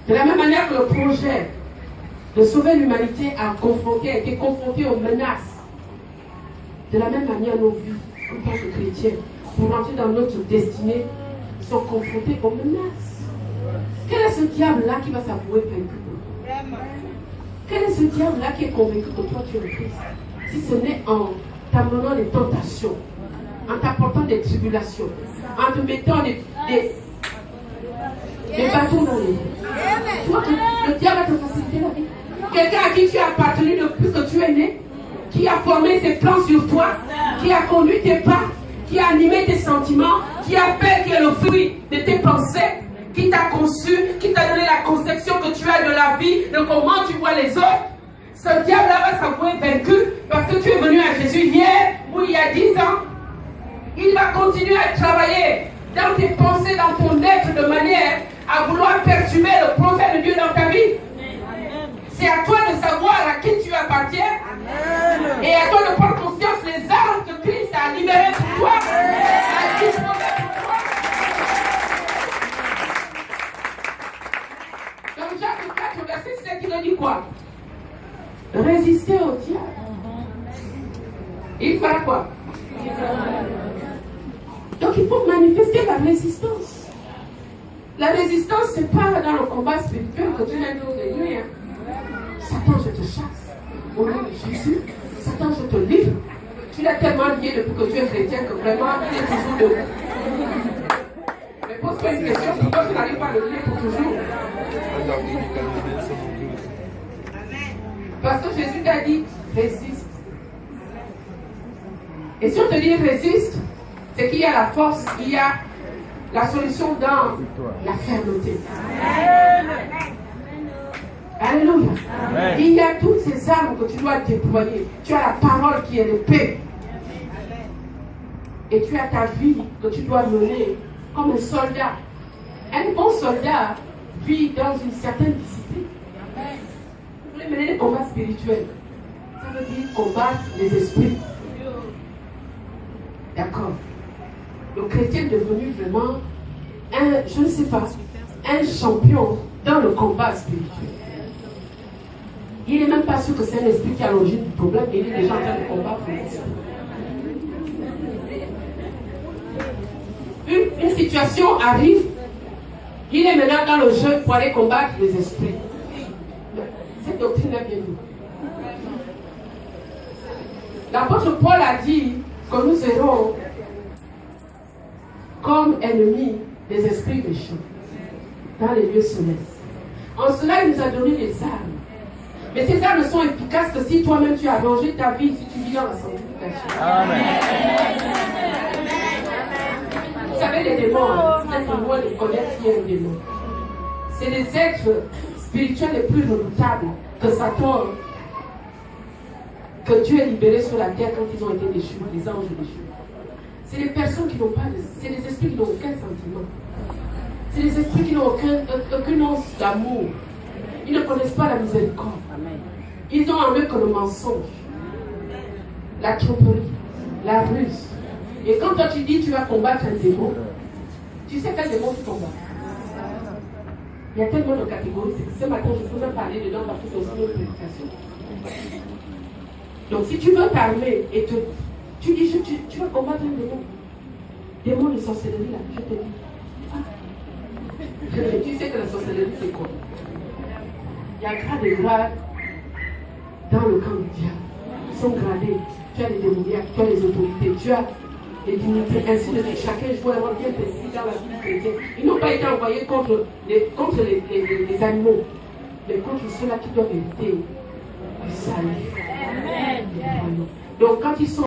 De la même manière que le projet de sauver l'humanité a été confronté aux menaces, de la même manière nos vies, en tant que chrétiens, pour entrer dans notre destinée, sont confrontés aux menaces. Quel est ce diable-là qui va s'avouer vaincu? Quel est ce diable-là qui est convaincu que toi tu es Christ? Si ce n'est en t'amenant des tentations, en t'apportant des tribulations, en te mettant des bâtons dans les roues. Tu vois que le diable va te faciliter la vie. Quelqu'un à qui tu as appartenu depuis que tu es né, qui a formé ses plans sur toi, qui a conduit tes pas, qui a animé tes sentiments, qui a fait que le fruit de tes pensées, qui t'a conçu, qui t'a donné la conception que tu as de la vie, de comment tu vois les autres. Ce diable-là va s'avouer vaincu parce que tu es venu à Jésus hier ou il y a 10 ans. Il va continuer à travailler dans tes pensées, dans ton être, de manière à vouloir perturber le projet de Dieu dans ta vie. C'est à toi de savoir à qui tu appartiens. Amen. Et à toi de prendre conscience des armes que Christ a libérées pour toi, a disposées pour toi. Donc Jacques 4, verset 7, il a dit quoi? Résister au diable. Il fera quoi? Donc il faut manifester la résistance. La résistance, c'est pas dans le combat spirituel que Dieu a nous réunir. Satan, je te chasse. Au nom de Jésus, Satan, je te livre. Tu l'as tellement lié depuis que tu es chrétien que vraiment, il est toujours debout. Mais pose-toi une question, pourquoi tu n'arrives pas à le lier pour toujours? Parce que Jésus t'a dit, résiste. Et si on te dit résiste, c'est qu'il y a la force, il y a la solution dans la fermeté. Alléluia. Amen. Il y a toutes ces armes que tu dois déployer. Tu as la parole qui est l'épée. Et tu as ta vie que tu dois mener comme un soldat. Un bon soldat vit dans une certaine discipline. Vous voulez mener des combats spirituels. Ça veut dire combattre les esprits. D'accord. Le chrétien est devenu vraiment je ne sais pas, un champion dans le combat spirituel. Il n'est même pas sûr que c'est un esprit qui a l'origine du problème, mais il est déjà en train de combattre l'esprit. Une situation arrive, il est maintenant dans le jeu pour aller combattre les esprits. Cette doctrine est bien vue. L'apôtre Paul a dit que nous serons comme ennemis des esprits méchants dans les lieux célestes. En cela, il nous a donné des armes. Mais ces armes ne sont efficaces que si toi-même tu as rangé ta vie, si tu vis dans la sanctification. Amen. Vous savez, les démons, vous êtes loin de connaître qui est le démon. C'est les êtres spirituels les plus redoutables que Satan, que Dieu a libéré sur la terre quand ils ont été déchus, les anges déchus. C'est les personnes qui n'ont pas c'est les esprits qui n'ont aucun sentiment. C'est les esprits qui n'ont aucune once d'amour. Ils ne connaissent pas la miséricorde. Ils ont en eux que le mensonge, la tromperie, la ruse. Et quand toi tu dis tu vas combattre un démon, tu sais quel démon tu combats. Il y a tellement de catégories. Ce matin, je peux même parler dedans parce que c'est aussi une prédication. Donc si tu veux t'armer et tu dis tu vas combattre un démon. Démon de sorcellerie là, je te dis. Tu sais que la sorcellerie c'est quoi? Il y a grade et grade dans le camp du diable. Ils sont gradés. Tu as les démoniaques, tu as les autorités, tu as les dignités, ainsi de suite. Chacun joue un rôle bien précis dans la vie chrétienne. Ils n'ont pas été envoyés contre les animaux, mais contre ceux-là qui doivent éviter du salut. Donc quand ils sont